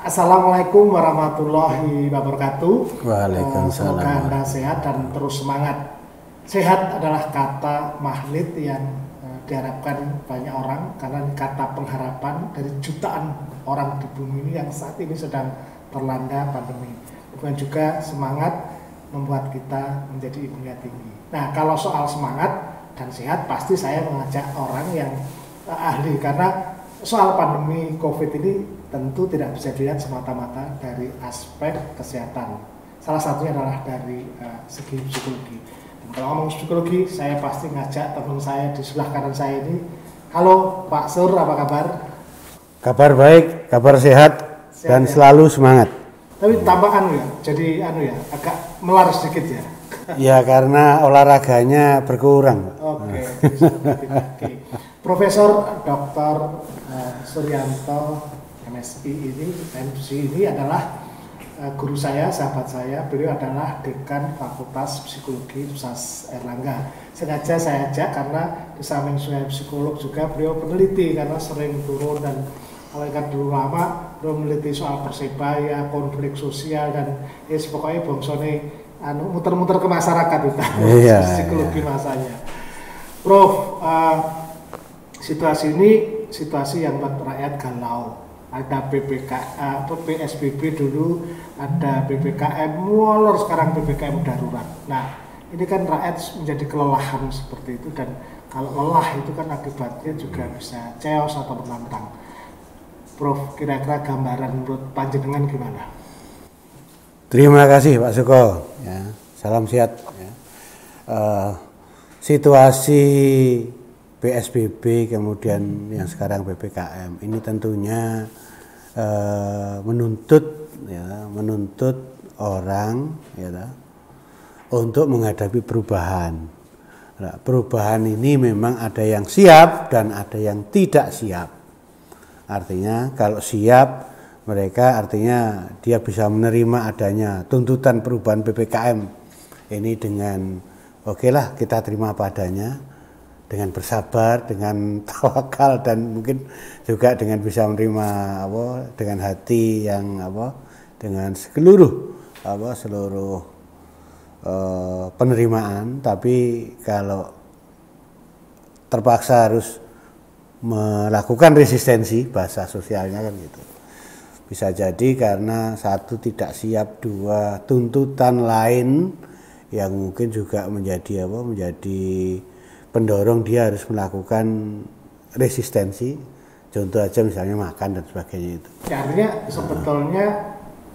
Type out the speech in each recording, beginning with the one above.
Assalamualaikum warahmatullahi wabarakatuh. Waalaikumsalam. Semoga Anda sehat dan terus semangat. Sehat adalah kata magnet yang diharapkan banyak orang karena kata pengharapan dari jutaan orang di bumi ini yang saat ini sedang terlanda pandemi. Bukan juga semangat membuat kita menjadi imunitas tinggi. Nah, kalau soal semangat dan sehat pasti saya mengajak orang yang ahli karena soal pandemi COVID ini tentu tidak bisa dilihat semata-mata dari aspek kesehatan. Salah satunya adalah dari segi psikologi. Dan kalau ngomong psikologi, saya pasti ngajak teman saya di sebelah kanan saya ini. Halo Pak Sur, apa kabar? Kabar baik, kabar sehat dan selalu semangat. Tapi tambah jadi agak melar sedikit ya. Ya karena olahraganya berkurang. Oke. Profesor Dr. Suryanto MSI ini adalah guru saya, sahabat saya. Beliau adalah Dekan Fakultas Psikologi Universitas Airlangga. Sengaja saya ajak karena di samping saya psikolog juga beliau peneliti karena sering turun dan kalau ingat dulu lama beliau meneliti soal persebaya, konflik sosial dan ya pokoknya bongsone muter-muter ke masyarakat itu psikologi masanya. Prof, situasi ini situasi yang buat rakyat galau. Ada PSBB dulu, ada PPKM molor, sekarang PPKM darurat. Nah, ini kan rakyat menjadi kelelahan seperti itu dan kalau lelah itu kan akibatnya juga bisa chaos atau menantang. Prof, kira-kira gambaran menurut panjenengan gimana? Terima kasih Pak Suko. Ya, salam sehat. Ya. Situasi PSBB kemudian yang sekarang PPKM ini tentunya menuntut orang untuk menghadapi perubahan. Nah, perubahan ini memang ada yang siap dan ada yang tidak siap. Artinya kalau siap mereka artinya dia bisa menerima adanya tuntutan perubahan PPKM ini dengan okelah kita terima apa adanya, dengan bersabar, dengan tawakal dan mungkin juga dengan bisa menerima dengan hati yang dengan seluruh penerimaan. Tapi kalau terpaksa harus melakukan resistensi, bahasa sosialnya kan gitu, bisa jadi karena satu tidak siap, dua tuntutan lain yang mungkin juga menjadi pendorong dia harus melakukan resistensi, contoh aja misalnya makan dan sebagainya itu. Artinya sebetulnya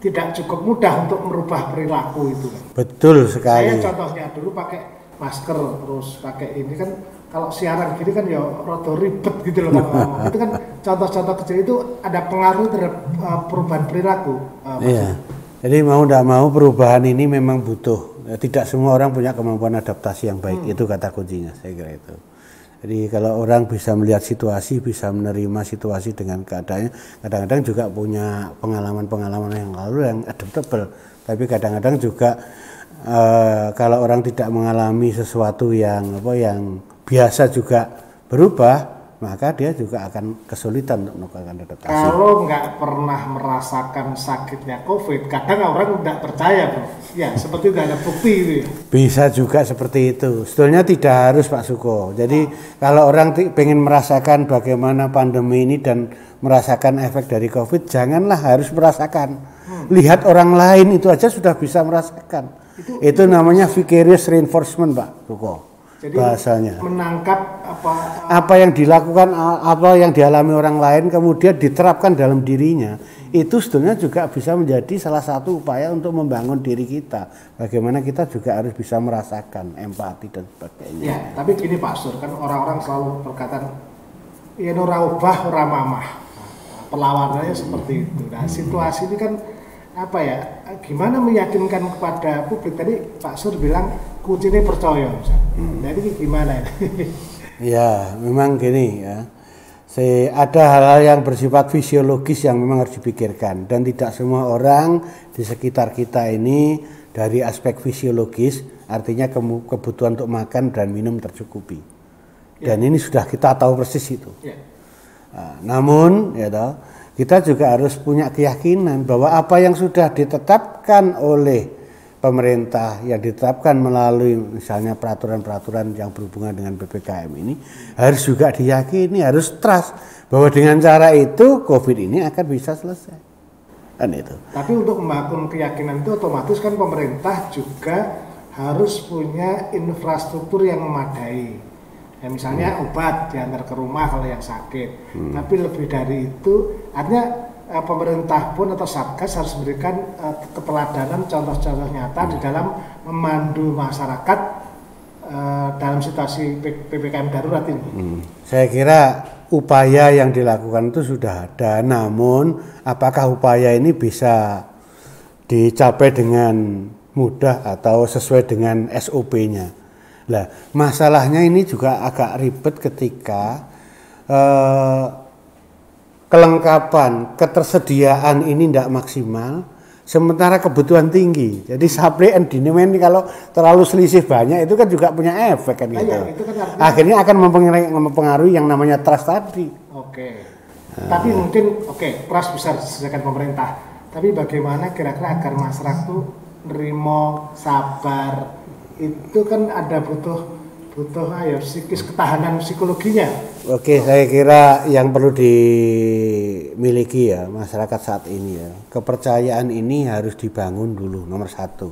tidak cukup mudah untuk merubah perilaku itu. Betul sekali. Saya contohnya dulu pakai masker terus pakai ini kan kalau siaran gini kan ya rada ribet gitu loh kan. Itu kan contoh-contoh kecil itu ada pengaruh terhadap perubahan perilaku. Iya. Jadi mau tidak mau perubahan ini memang butuh. Tidak semua orang punya kemampuan adaptasi yang baik, itu kata kuncinya, saya kira itu. Jadi kalau orang bisa melihat situasi, bisa menerima situasi dengan keadaannya, kadang-kadang juga punya pengalaman-pengalaman yang lalu yang adaptable. Tapi kadang-kadang juga kalau orang tidak mengalami sesuatu yang biasa juga berubah, maka dia juga akan kesulitan untuk melakukan adaptasi. Kalau nggak pernah merasakan sakitnya COVID, kadang orang nggak percaya, bro. Ya, seperti itu ada bukti itu. Bisa juga seperti itu. Sebetulnya tidak harus Pak Suko. Jadi kalau orang pengen merasakan bagaimana pandemi ini dan merasakan efek dari COVID, janganlah harus merasakan. Lihat orang lain itu aja sudah bisa merasakan. Itu namanya vicarious reinforcement, Pak Suko. Jadi bahasanya menangkap apa yang dilakukan, apa yang dialami orang lain kemudian diterapkan dalam dirinya, itu sebetulnya juga bisa menjadi salah satu upaya untuk membangun diri kita. Bagaimana kita juga harus bisa merasakan empati dan sebagainya. Ya, tapi gini Pak Sur, kan orang-orang selalu berkata ya ora ubah ora mamah. Perlawanannya seperti itu. Nah, situasi ini kan gimana meyakinkan kepada publik? Tadi Pak Sur bilang kuncinya percaya. Jadi gimana ini? Ya, memang gini ya. Ada hal-hal yang bersifat fisiologis yang memang harus dipikirkan dan tidak semua orang di sekitar kita ini dari aspek fisiologis, artinya kebutuhan untuk makan dan minum tercukupi. Dan ini sudah kita tahu persis itu. Namun, kita juga harus punya keyakinan bahwa apa yang sudah ditetapkan oleh pemerintah, yang ditetapkan melalui misalnya peraturan-peraturan yang berhubungan dengan PPKM ini harus juga diyakini, harus trust bahwa dengan cara itu COVID ini akan bisa selesai. Kan itu. Tapi untuk membangun keyakinan itu otomatis kan pemerintah juga harus punya infrastruktur yang memadai. Ya, misalnya obat diantar ke rumah kalau yang sakit. Tapi lebih dari itu, artinya pemerintah pun atau Satgas harus memberikan keteladanan contoh-contoh nyata di dalam memandu masyarakat dalam situasi PPKM darurat ini. Saya kira upaya yang dilakukan itu sudah ada, namun apakah upaya ini bisa dicapai dengan mudah atau sesuai dengan SOP-nya? Nah, masalahnya ini juga agak ribet ketika kelengkapan, ketersediaan ini tidak maksimal, sementara kebutuhan tinggi. Jadi supply and demand ini kalau terlalu selisih banyak itu kan juga punya efek kan gitu. Ya, itu kan akhirnya akan mempengaruhi yang namanya trust tadi. Oke. Tapi mungkin trust bisa disediakan pemerintah. Tapi bagaimana kira-kira agar masyarakat itu nerimo, sabar, itu kan ada butuh psikis, ketahanan psikologinya. Oke, saya kira yang perlu dimiliki ya masyarakat saat ini ya, kepercayaan ini harus dibangun dulu nomor satu.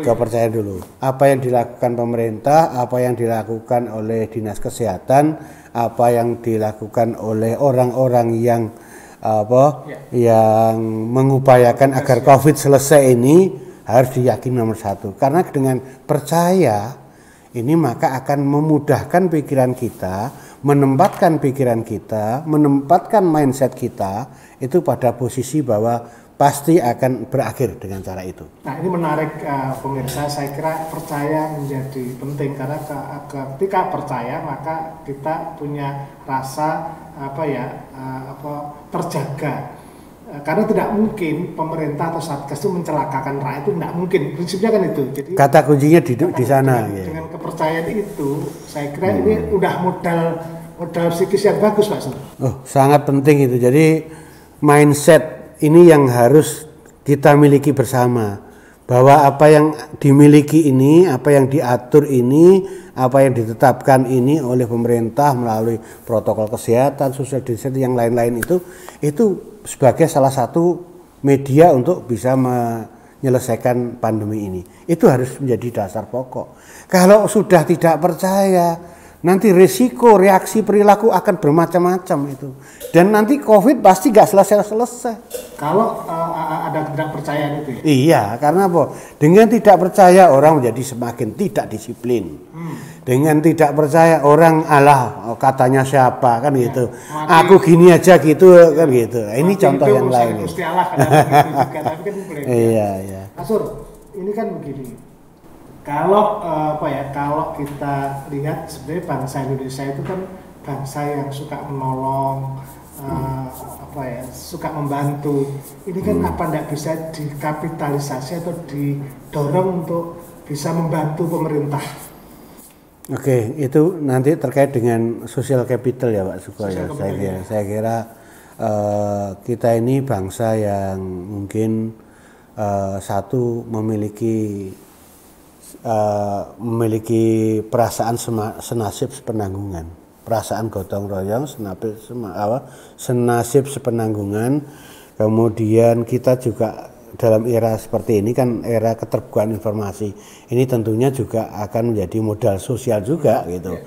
Kepercayaan dulu. Apa yang dilakukan pemerintah, apa yang dilakukan oleh dinas kesehatan, apa yang dilakukan oleh orang-orang yang yang mengupayakan agar COVID selesai ini harus diyakini nomor satu. Karena dengan percaya ini maka akan memudahkan pikiran kita, menempatkan pikiran kita, menempatkan mindset kita itu pada posisi bahwa pasti akan berakhir dengan cara itu. Nah, ini menarik pemirsa, saya kira percaya menjadi penting karena ketika percaya maka kita punya rasa terjaga. Karena tidak mungkin pemerintah atau Satgas itu mencelakakan rakyat, itu tidak mungkin, prinsipnya kan itu. Jadi kata kuncinya di sana. Dengan kepercayaan itu, saya kira ini udah modal psikis yang bagus, Pak Sun. Oh, sangat penting itu. Jadi mindset ini yang harus kita miliki bersama, bahwa apa yang dimiliki ini, apa yang diatur ini, apa yang ditetapkan ini oleh pemerintah melalui protokol kesehatan, social distancing yang lain-lain itu sebagai salah satu media untuk bisa menyelesaikan pandemi ini. Itu harus menjadi dasar pokok. Kalau sudah tidak percaya, nanti risiko reaksi perilaku akan bermacam-macam itu. Dan nanti COVID pasti nggak selesai-selesai. Kalau ada ketidakpercayaan itu ya? Iya, karena apa? Dengan tidak percaya orang menjadi semakin tidak disiplin. Dengan tidak percaya orang katanya siapa kan gitu. Aku gini aja gitu kan gitu. Ini contoh yang lain. Gusti Allah kan gitu juga, tapi kan boleh. Iya. Asur, ini kan begini. Kalau kalau kita lihat sebenarnya bangsa Indonesia itu kan bangsa yang suka menolong, suka membantu. Ini kan apa tidak bisa dikapitalisasi atau didorong untuk bisa membantu pemerintah? Oke, itu nanti terkait dengan social capital ya Pak Sukoyo. Saya kira kita ini bangsa yang mungkin satu memiliki perasaan senasib sepenanggungan, perasaan gotong royong, senasib sepenanggungan. Kemudian kita juga dalam era seperti ini kan era keterbukaan informasi, ini tentunya juga akan menjadi modal sosial juga gitu.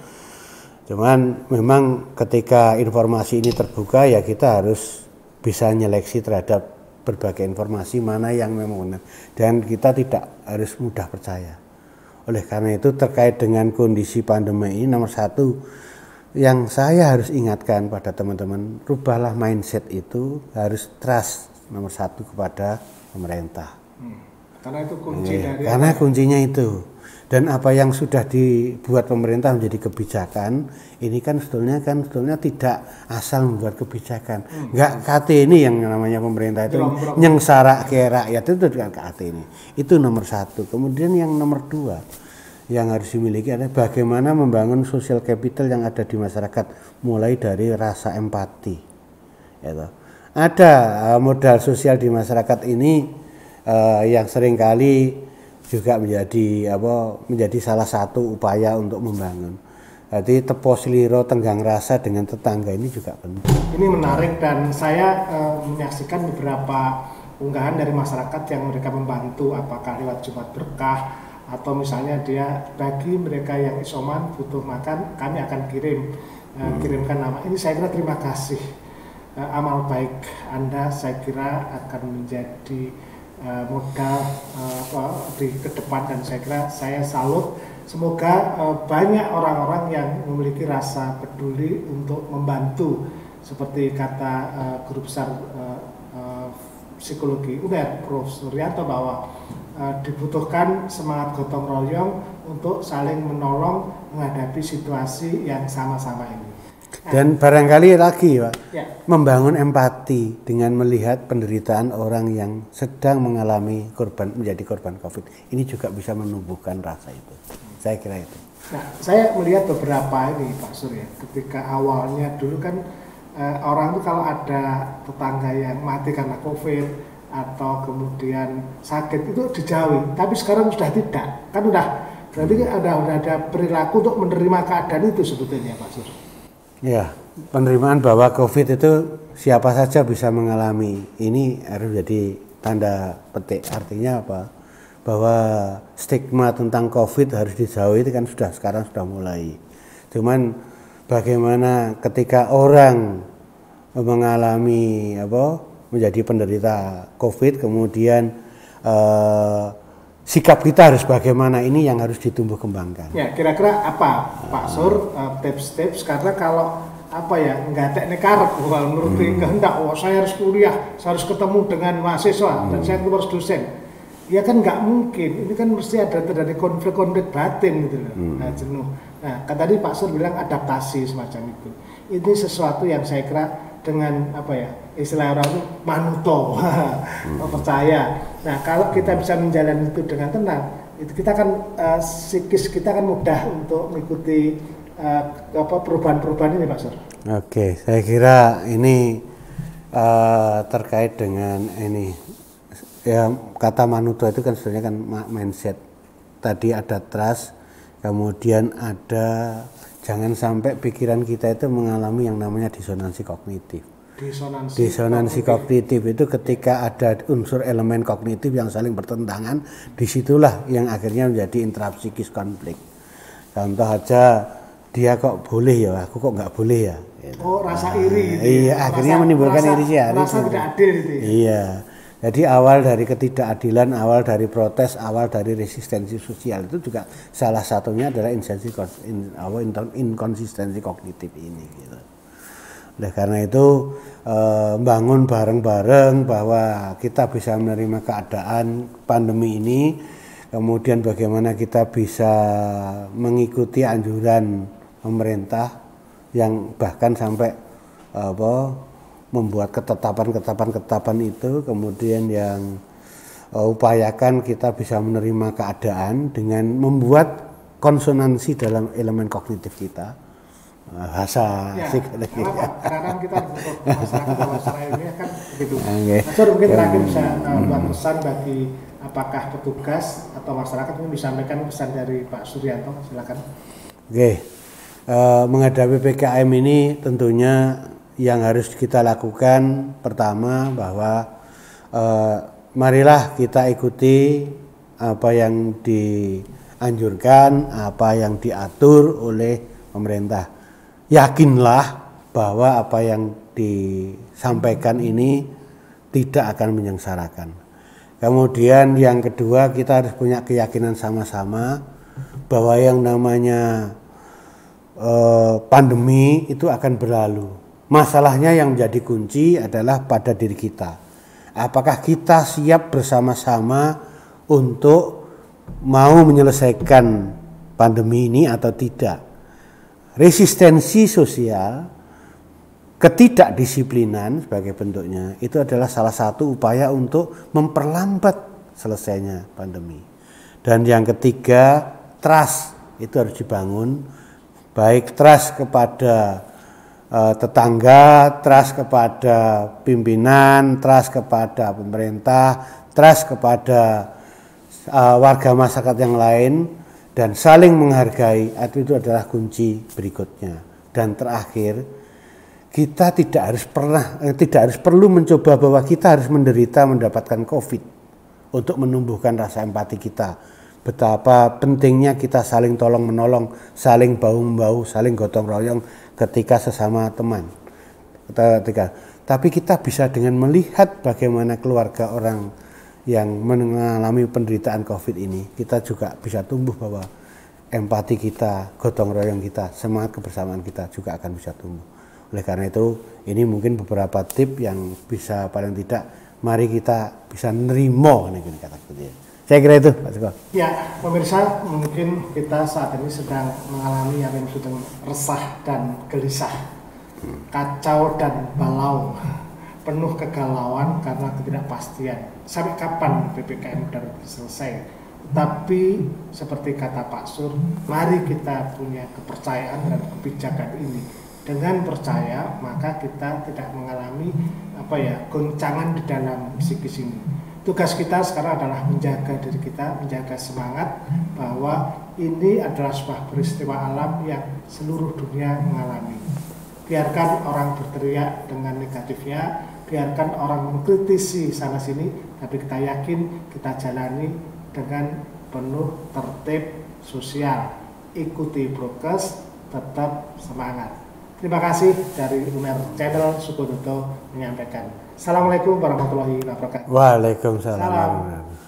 Cuman memang ketika informasi ini terbuka ya kita harus bisa nyeleksi terhadap berbagai informasi mana yang memang benar, dan kita tidak harus mudah percaya. Oleh karena itu terkait dengan kondisi pandemi ini nomor satu yang saya harus ingatkan pada teman-teman, rubahlah mindset itu, harus trust nomor satu kepada pemerintah. Karena itu kunci dari karena kuncinya itu. Dan apa yang sudah dibuat pemerintah menjadi kebijakan, ini kan sebetulnya tidak asal membuat kebijakan. Enggak KT ini yang namanya pemerintah itu nyengsara ke rakyat itu dengan KT ini. Itu nomor satu. Kemudian yang nomor dua yang harus dimiliki adalah bagaimana membangun social capital yang ada di masyarakat, mulai dari rasa empati. Gitu. ada modal sosial di masyarakat ini yang seringkali juga menjadi salah satu upaya untuk membangun. Jadi tepo sliro tenggang rasa dengan tetangga ini juga penting. Ini menarik dan saya menyaksikan beberapa unggahan dari masyarakat yang mereka membantu, apakah lewat Jumat Berkah atau misalnya dia bagi mereka yang isoman butuh makan, kami akan kirimkan nama. Ini saya kira terima kasih, amal baik Anda saya kira akan menjadi modal di ke depan, dan saya kira saya salut. Semoga banyak orang-orang yang memiliki rasa peduli untuk membantu, seperti kata guru besar psikologi UNER Prof. Suryanto, bahwa dibutuhkan semangat gotong royong untuk saling menolong menghadapi situasi yang sama-sama ini. Dan barangkali lagi Pak, ya, membangun empati dengan melihat penderitaan orang yang sedang menjadi korban COVID. Ini juga bisa menumbuhkan rasa itu. Saya kira itu. Nah, saya melihat beberapa ini Pak Surya, ketika awalnya dulu kan orang itu kalau ada tetangga yang mati karena COVID atau kemudian sakit itu dijauhi, tapi sekarang sudah tidak, kan berarti ada perilaku untuk menerima keadaan itu sebetulnya Pak Surya. Ya, penerimaan bahwa COVID itu siapa saja bisa mengalami, ini harus jadi tanda petik. Artinya apa? Bahwa stigma tentang COVID harus dijauhi itu kan sekarang sudah mulai. Cuman bagaimana ketika orang mengalami menjadi penderita COVID, kemudian sikap kita harus bagaimana, ini yang harus ditumbuh kembangkan. Ya, kira-kira apa Pak Sur tips-tips, karena kalau nggak teknik karep menurut kehendak, saya harus kuliah, saya harus ketemu dengan mahasiswa dan saya harus dosen. Ya kan nggak mungkin, ini kan mesti ada terjadi konflik-konflik batin gitu loh, jenuh. Nah, kan tadi Pak Sur bilang adaptasi semacam itu. Ini sesuatu yang saya kira dengan istilah orang itu manuto, percaya. Nah, kalau kita bisa menjalani itu dengan tenang, itu kita kan psikis kita kan mudah untuk mengikuti perubahan-perubahan ini Pak Sur. Oke, saya kira ini terkait dengan ini. Ya, kata manuto itu kan sebenarnya kan mindset. Tadi ada trust, kemudian ada jangan sampai pikiran kita itu mengalami yang namanya disonansi kognitif. Disonansi kognitif itu ketika ada unsur elemen kognitif yang saling bertentangan, disitulah yang akhirnya menjadi intrapsikis konflik. Contoh aja, dia kok boleh ya, aku kok nggak boleh ya. Oh, rasa iri. Iya, akhirnya menimbulkan iri sih. Rasa tidak adil itu. Iya. Jadi awal dari ketidakadilan, awal dari protes, awal dari resistensi sosial itu juga salah satunya adalah inkonsistensi kognitif ini. Gitu. Oleh karena itu bangun bareng-bareng bahwa kita bisa menerima keadaan pandemi ini, kemudian bagaimana kita bisa mengikuti anjuran pemerintah yang bahkan sampai membuat ketetapan itu, kemudian yang upayakan kita bisa menerima keadaan dengan membuat konsonansi dalam elemen kognitif kita, bahasa psikologi. Karena kita untuk masyarakat ini kan begitu. Mas mungkin terakhir bisa buat pesan bagi apakah petugas atau masyarakat ini disampaikan pesan dari Pak Suryanto, silakan. Oke, menghadapi PPKM ini tentunya yang harus kita lakukan pertama bahwa marilah kita ikuti apa yang dianjurkan, apa yang diatur oleh pemerintah. Yakinlah bahwa apa yang disampaikan ini tidak akan menyengsarakan. Kemudian yang kedua, kita harus punya keyakinan sama-sama bahwa yang namanya pandemi itu akan berlalu. Masalahnya yang menjadi kunci adalah pada diri kita. Apakah kita siap bersama-sama untuk mau menyelesaikan pandemi ini atau tidak? Resistensi sosial, ketidakdisiplinan sebagai bentuknya, itu adalah salah satu upaya untuk memperlambat selesainya pandemi. Dan yang ketiga, trust itu harus dibangun, baik trust kepada tetangga, trust kepada pimpinan, trust kepada pemerintah, trust kepada warga masyarakat yang lain, dan saling menghargai. Itu adalah kunci berikutnya. Dan terakhir, kita tidak harus perlu mencoba bahwa kita harus menderita mendapatkan COVID untuk menumbuhkan rasa empati kita. Betapa pentingnya kita saling tolong menolong, saling bahu membahu, saling gotong royong ketika sesama teman. Tapi kita bisa dengan melihat bagaimana keluarga orang yang mengalami penderitaan COVID ini, kita juga bisa tumbuh bahwa empati kita, gotong royong kita, semangat kebersamaan kita juga akan bisa tumbuh. Oleh karena itu, ini mungkin beberapa tip yang bisa paling tidak mari kita bisa nerimo nih kata dia. Saya kira itu, Pak Suko. Ya, pemirsa, mungkin kita saat ini sedang mengalami yang sedang resah dan gelisah, kacau dan balau, penuh kegalauan karena ketidakpastian. Sampai kapan PPKM darurat selesai? Tapi seperti kata Pak Sur, mari kita punya kepercayaan dan kebijakan ini. Dengan percaya, maka kita tidak mengalami goncangan di dalam psikis ini. Tugas kita sekarang adalah menjaga diri kita, menjaga semangat bahwa ini adalah sebuah peristiwa alam yang seluruh dunia mengalami. Biarkan orang berteriak dengan negatifnya, biarkan orang mengkritisi sana sini, tapi kita yakin kita jalani dengan penuh tertib sosial. Ikuti prokes, tetap semangat. Terima kasih dari Uner Channel Sukodoto menyampaikan. Assalamualaikum warahmatullahi wabarakatuh. Waalaikumsalam.